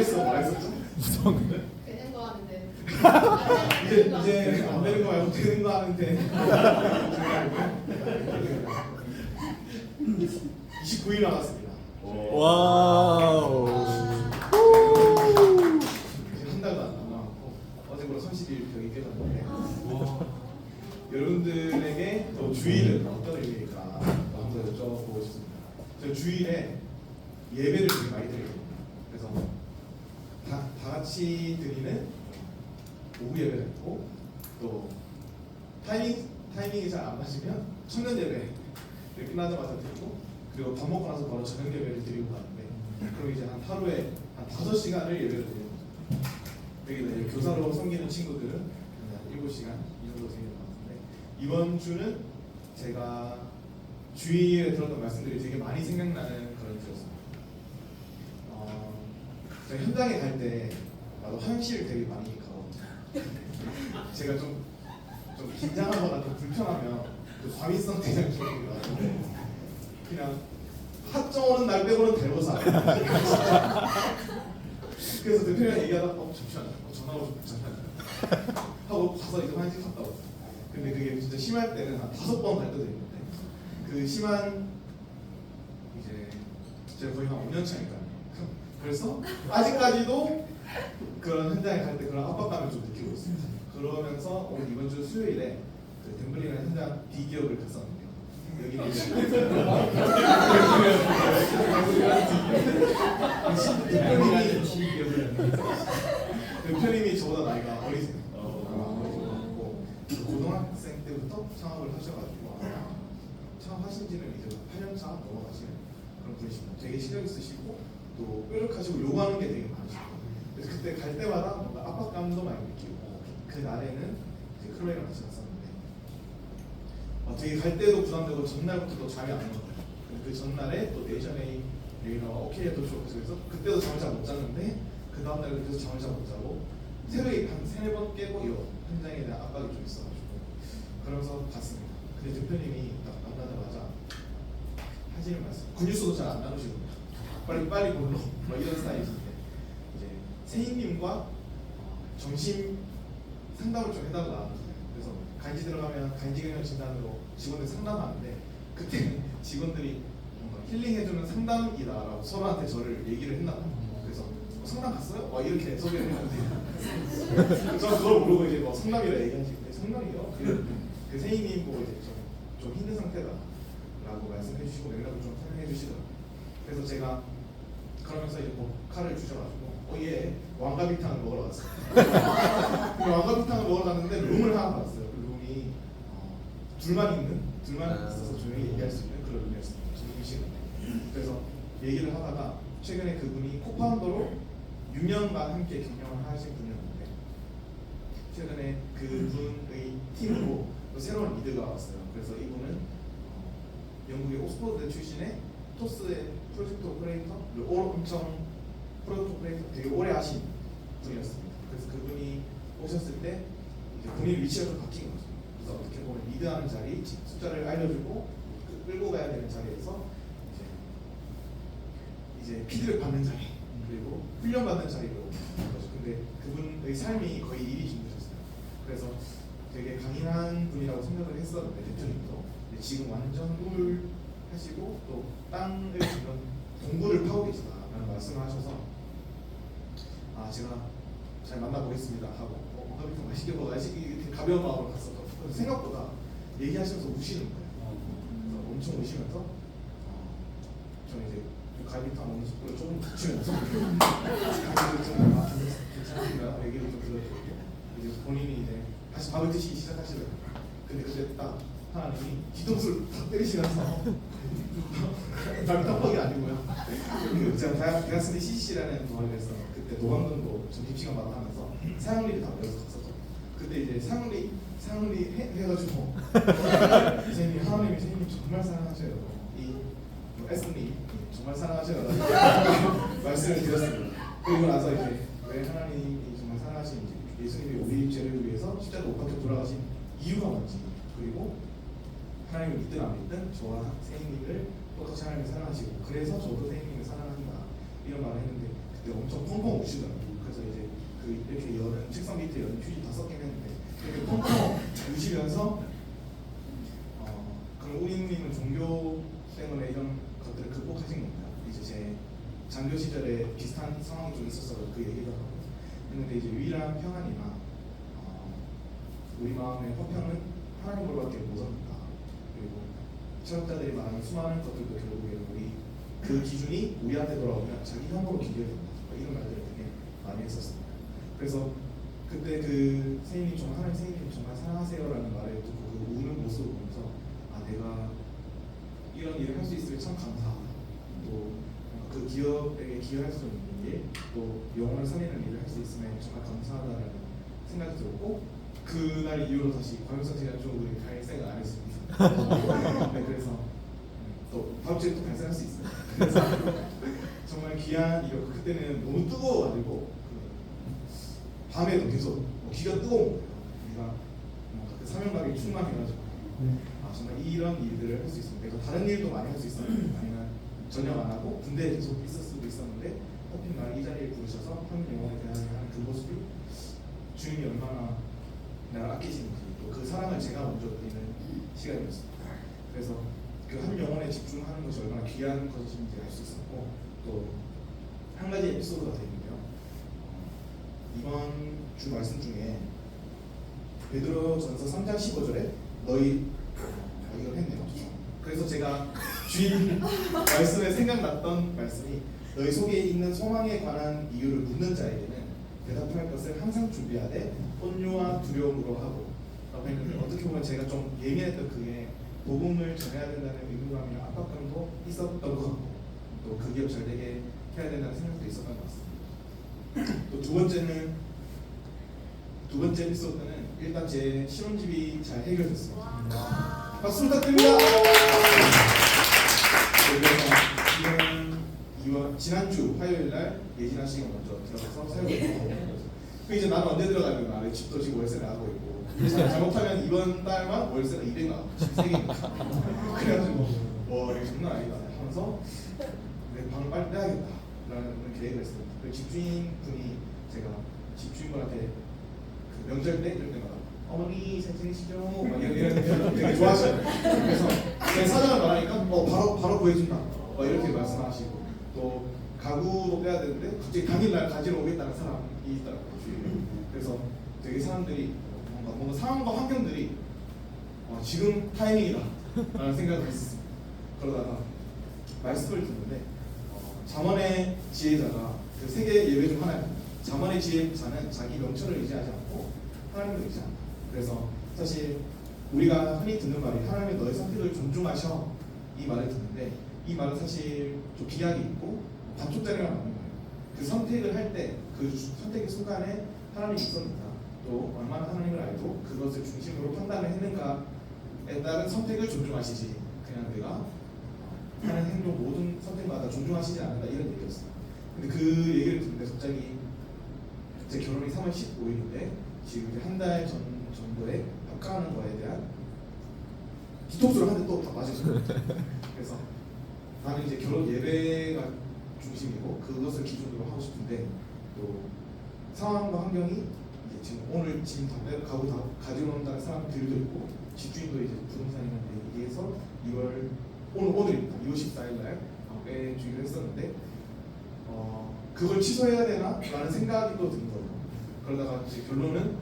그래서 말했었죠. 무서운데? 되는 거 하는데. 이제 안 되는 거 말고 되는 거 하는데 29일 남았습니다. 와우. 지금 한 달도 안 남았고 어제부로 30일 벽이 깨졌는데 여러분들에게 또 주일은 어떤 의미일까 한번 여쭤보고 싶습니다. 저 주일에 예배를 되게 많이 드리거든요. 그래서 다 같이 드리는 오후 예배를 있고 또 타이밍이 잘 안 맞으면 청년 예배 끝나자마자 드리고 그리고 밥 먹고 나서 바로 저녁 예배를 드리고 가는데 그럼 이제 한 하루에 한 5시간을 예배를 드리는 거죠. 여기 이제 교사로 섬기는 친구들은 한 7시간 이 정도 드리는 것 같은데 이번 주는 제가 주위에 들었던 말씀들이 되게 많이 생각나는 그런 주였습니다. 제가 현장에 갈 때 나도 화장실 되게 많이 가거든요. 제가 좀 긴장하거나 좀 불편하면 그 과민성 대장증이 나는데 그냥 학점 오는 날 빼고는 데리고 살아요. 그래서 대표랑 얘기하다가 잠시만 전화 오고 잠시만 하고 가서 이제 화장실 갔다 왔어요. 근데 그게 진짜 심할 때는 한 5번 갈 때도 있는데 그 심한 이제 제가 거의 한 5년 차니까요. 그래서 아직까지도 그런 현장에 갈 때 그런 압박감을 좀 느끼고 있습니다. 그러면서 오늘 이번 주 수요일에 그 덴블리라는 현장 비기업을 갔었는데요. 여기는 대표님이 저보다 나이가 어리세요. 고등학생 때부터 창업을 하셔가지고 창업하신 지는 이제 8년 차 넘어가시는 그런 분이십니다. 되게 실력 있으시고 또 뾰족하시고 요구하는 게 되게 많으시고 그래서 그때 갈 때마다 뭔가 압박감도 많이 느끼고 그 날에는 이제 클로이랑 같이 갔었는데 되게 갈 때도 부담되고 전날부터 또 잠이 안 오거든요. 그 전날에 또 네이션A 레이너가 오케이 도쇼 그래서 그때도 잠을 잘 못 잤는데 그 다음날 계속 잠을 잘 못 자고 새벽에 한 3-4번 깨고 이 현장에 대한 압박이 좀 있어가지고 그러면서 갔습니다. 근데 대표님이 딱 만나자마자 하시는 말씀 근육수도 잘 안 나누시거든요. 빨리 볼로 뭐 이런 스타일이신데 이제 세인님과 정신 상담을 좀 해달라 하거든요. 그래서 간지 들어가면 간지 경영 진단으로 직원들 상담하는데 그때 직원들이 뭔가 힐링해주는 상담이다라고 서로한테 저를 얘기를 했나 봐요. 그래서 상담 갔어요? 막 이렇게 소개를 했는데 저는 그걸 모르고 이제 뭐 상담이라 얘기하시는데 상담이요? 그 세인님 보고 이제 좀 힘든 상태다라고 말씀해 주시고 맥락을 좀 설명해 주시더라고요. 그래서 제가 그러면서 이제 뭐 칼을 주셔가지고 얘 왕가비탕을 먹으러 갔어요. 왕가비탕을 먹으러 갔는데 룸을 하나 받았어요. 그 룸이 둘만 있어서 조용히 얘기할 수 있는 그런 룸이었습니다. 이 시간에. 그래서 얘기를 하다가 최근에 그분이 코파운더로 6년간 함께 경영을 하신 분이었는데 최근에 그분의 팀으로 또 새로운 리드가 왔어요. 그래서 이분은 영국의 옥스퍼드 출신의 토스의 프로젝트 오퍼레이터, 엄청 프로젝트 오퍼레이터 되게 오래 하신 분이었습니다. 그래서 그분이 오셨을 때 이제 본인 위치가 좀 바뀐 거죠. 그래서 어떻게 보면 리드하는 자리, 숫자를 알려주고 끌고 가야 되는 자리에서 이제 피드백 받는 자리, 그리고 훈련 받는 자리로 간 거죠. 근데 그분의 삶이 거의 일이 힘드셨어요. 그래서 되게 강인한 분이라고 생각을 했었는데 대표님도 지금 완전 꿈을 하시고 또 땅을 지금 공부를 파고 계시다라는 말씀을 하셔서 제가 잘 만나보겠습니다 하고 커피도 맛있게 먹어야 가벼운 마음으로 갔었거든요. 생각보다 얘기하시면서 우시는 거예요. 엄청 우시면서 저는 이제 갈비탕 먹는 속도를 조금 늦추면서 괜찮습니다 얘기를 좀 들어드리고 이제 본인이 이제 다시 밥을 드시기 시작하시더라고요. 근데 그때 딱 하나님이 뒤통수를 탁 때리시면서 밥이 아니고요. 제가 대학생때 CCC라는 동아리를 해서 그때 노광근도 점심시간마다 하면서 사용리를 다 배워서 갔었거든요. 그때 이제 사용리 해가지고 선생님 하나님이 선생님 정말 사랑하셔요. 에스님 정말 사랑하셔요. 말씀을 드렸습니다. 그리고 나서 이제 왜 하나님이 정말 사랑하시는지 예수님이 우리 죄를 위해서 십자가 못 박혀 돌아가신 이유가 뭔지 그리고 하나님을 믿든 안 믿든 저와 선생님을 똑같이 하나님을 사랑하시고 그래서 저도 선생님을 사랑한다 이런 말을 했는데 그때 엄청 펑펑 우시더라고요. 그래서 이제 그 이렇게 여는 책상 밑에 여는 휴지 다 섞이긴 했는데 이렇게 펑펑 우시면서 그럼 우리님은 종교 때문에 이런 것들을 극복하신 건가요? 이제 제 장교 시절에 비슷한 상황이 좀 있어서 그 얘기도 하고 했는데 이제 유일한 평안이나 우리 마음의 화평은 하나님으로밖에 못 얻는다. 그리고 철학자들이 말하는 수많은 것들도 결국에 우리 그 기준이 우리한테 돌아오면 자기 혐오로 기결된다. 이런 말들을 되게 많이 했었습니다. 그래서 그때 그 선생님 정말 하나님 선생님 정말 사랑하세요라는 말을 듣고 그 우는 모습을 보면서 아 내가 이런 일을 할 수 있으면 참 감사하다. 또 그 기업에게 기여할 수 있는 일, 또 영혼을 살리는 일을 할 수 있으면 정말 감사하다라는 생각이 들었고 그날 이후로 다시 광역선택한 쪽으로 갈 생각 안 했습니다. 네, 그래서 또 다음 주에 또 발생할 수 있어요. 그래서 정말 귀한 이력 그때는 너무 뜨거워가지고 밤에도 계속 귀가 뜨거운 거예요. 우리가 그 사명감이 충만해가지고 아 정말 이런 일들을 할 수 있으면 내가 다른 일도 많이 할 수 있었는데 아니면 전혀 안 하고 군대에 계속 있을 수도 있었는데 하필 날 이 자리에 부르셔서 한 영혼에 대한 그 모습이 주님이 얼마나 나를 아끼시는지 또 그 사랑을 제가 먼저 드리는 시간이었습니다. 그래서 그 한 영혼에 집중하는 것이 얼마나 귀한 것인지 알 수 있었고 또 한 가지 에피소드가 되는데요. 이번 주 말씀 중에 베드로전서 3장 15절에 너희 이걸 했네요. 그래서 제가 주인 말씀에 생각났던 말씀이 너희 속에 있는 소망에 관한 이유를 묻는 자에게는 대답할 것을 항상 준비하되 온유와 두려움으로 하고 라고 했는데 어떻게 보면 제가 좀 예민했던 그게 복음을 전해야 된다는 의무감이나 압박감도 있었던 것 같고 또 그 기업 잘 되게 해야 된다는 생각도 있었던 것 같습니다. 또 두 번째 에피소드는 일단 제 신혼집이 잘 해결됐습니다. 박수 부탁드립니다. 그래서 지난주 화요일 날 예진아 씨가 먼저 들어가서 살고 있고 그 이제 나는 언제 들어가는 거야? 집도 지금 월세 나가고 있고 잘못하면 이번 달만 월세가 200만 13개니까 그래가지고 와 이거 장난 아니다 하면서 내 방을 빨리 빼야겠다 라는 계획을 했습니다. 그 집주인분이 제가 집주인분한테 그 명절 때 이럴 때마다 어머니 잘 지내시죠? 막 이런 되게 좋아하셔요. 그래서 제가 사정을 말하니까 바로 구해준다 이렇게 말씀하시고 또 가구도 빼야 되는데 갑자기 당일날 가지러 오겠다는 사람이 있더라고요. 그래서 되게 사람들이 뭔가 상황과 환경들이 지금 타이밍이다 라는 생각을 했었습니다. 그러다가 말씀을 듣는데 잠언의 지혜자가 그 세계 예배 중 하나입니다. 잠언의 지혜자는 자기 명철을 의지하지 않고 하나님을 의지한다. 그래서 사실 우리가 흔히 듣는 말이 하나님의 너의 선택을 존중하셔 이 말을 듣는데 이 말은 사실 좀 비약이 있고 반쪽짜리가 맞는 거예요. 그 선택을 할 때 그 선택의 순간에 하나님이 있었는가 또 얼마나 하나님을 알고 그것을 중심으로 판단을 했는가에 따른 선택을 존중하시지 그냥 내가 하는 행동 모든 선택마다 존중하시지 않는다 이런 얘기였어요. 근데 그 얘기를 듣는데 갑자기 제 결혼이 3월 15일인데 지금 이제 한 달 정도에 합가하는 거에 대한 디톡스를 하는데 또 다 맞으셨어요. 그래서 나는 이제 결혼 예배가 중심이고 그것을 기준으로 하고 싶은데 또 상황과 환경이 이제 지금 오늘 짐 다 가고 다 가지러 온다는 사람들도 있고 집주인도 이제 부동산이한테 얘기해서 2월 오늘입니다. 2월 14일 날 빼주기로 했었는데 그걸 취소해야 되나? 라는 생각이 또 든 거예요. 그러다가 이제 결론은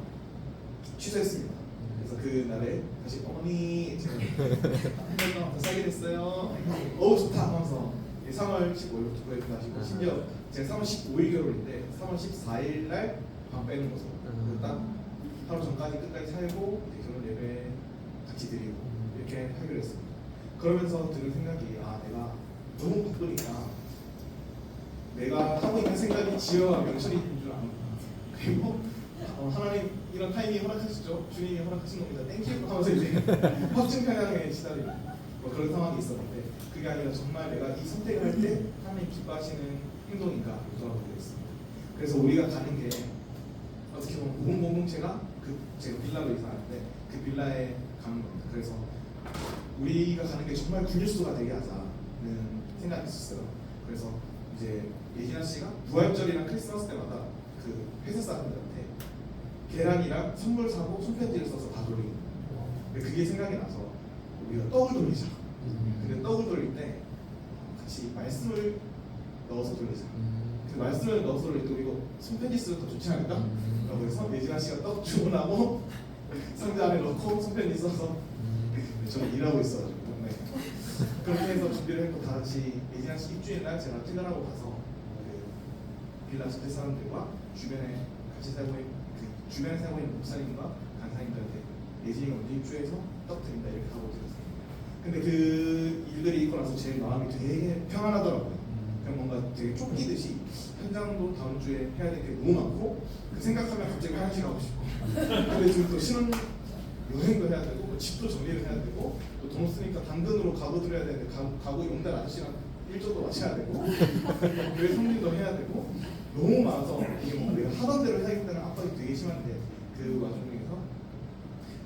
취소했습니다. 그래서 그날에 다시 어머니 제가 한달동안 더 싸게 됐어요. 좋다 하면서 3월 15일부터 구입하시고 심지어 제가 3월 15일 결혼인데 3월 14일 날 방 빼는 거죠. 딱 하루 전까지 끝까지 살고 결혼 예배 같이 드리고 이렇게 하기로 했습니다. 그러면서 드는 생각이 내가 너무 바쁘니까 내가 하고 있는 생각이 지혜와 명철인 줄 아는 그리고 하나님 이런 타이밍 허락하시죠. 주님이 허락하신 겁니다. 땡큐 하면서 이제 확증 편향에 시달리고 그런 상황이 있었는데 그게 아니라 정말 내가 이 선택을 할 때 하나님 기뻐하시는 행동인가 돌아보게 됐습니다. 그래서 우리가 가는 게 어떻게 보면 공동체가 제가 빌라로 이사하는데 그 빌라에 가는 겁니다. 그래서 우리가 가는 게 정말 군일수가 되게 하자는 생각이 있었어요. 그래서 이제 예진아 씨가 부활절이랑 크리스마스 때마다 그 회사 사람들한테 계란이랑 선물 사고 손편지를 써서 다 돌리는 거예요. 근데 그게 생각이 나서 우리가 떡을 돌리자. 근데 떡을 돌릴 때 같이 말씀을 넣어서 돌리자. 그 말씀을 넣어서 돌릴 때 이거 손편지 쓰면 더 좋지 않을까? 라고 해서 예진아 씨가 떡 주문하고 상자 안에 넣고 손편지 써서 저는 일하고 있어가지고 네. 그렇게 해서 준비를 했고 다 같이 예진아 씨 입주인 날 제가 퇴근하고 가서 그 빌라 주택 사람들과 주변에 같이 살고 있는 그 주변에 살고 있는 목사님과 간사님들한테 예진이가 먼저 입주해서 떡 드린다 이렇게 하고 드렸어요. 근데 그 일들이 있고 나서 제 마음이 되게 평안하더라고요. 그냥 뭔가 되게 쫓기듯이 현장도 다음 주에 해야 될 게 너무 많고 그 생각하면 갑자기 화장실 가고 싶고 근데 지금 또 신혼 여행도 해야 되고 집도 정리를 해야 되고 또 돈 쓰니까 당근으로 가구 드려야 되는데 가구 용달 아저씨랑 일조도 맞춰야 되고 교회 성진도 해야 되고 너무 많아서 이게 뭔가 내가 하던 대로 해야겠다는 압박이 되게 심한데 그 와중에서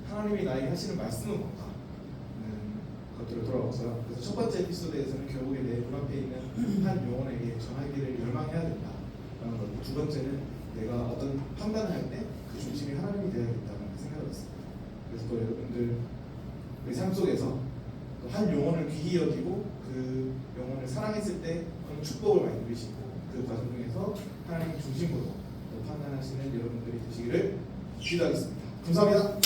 하나님이 나에게 하시는 말씀은 뭔가 것들을 돌아보고요. 그래서 첫 번째 에피소드에서는 결국에 내 눈앞에 있는 한 영혼에게 전하기를 열망해야 된다라는 것. 두 번째는 내가 어떤 판단을 할 때 그 중심이 하나님이 되어야겠다는 생각을 했습니다. 그래서 또 여러분들 우리 삶 속에서 또 한 영혼을 귀히 여기고 그 영혼을 사랑했을 때 그런 축복을 많이 누리시고 그 과정 중에서 하나님 중심으로 또 판단하시는 여러분들이 되시기를 기도하겠습니다. 감사합니다.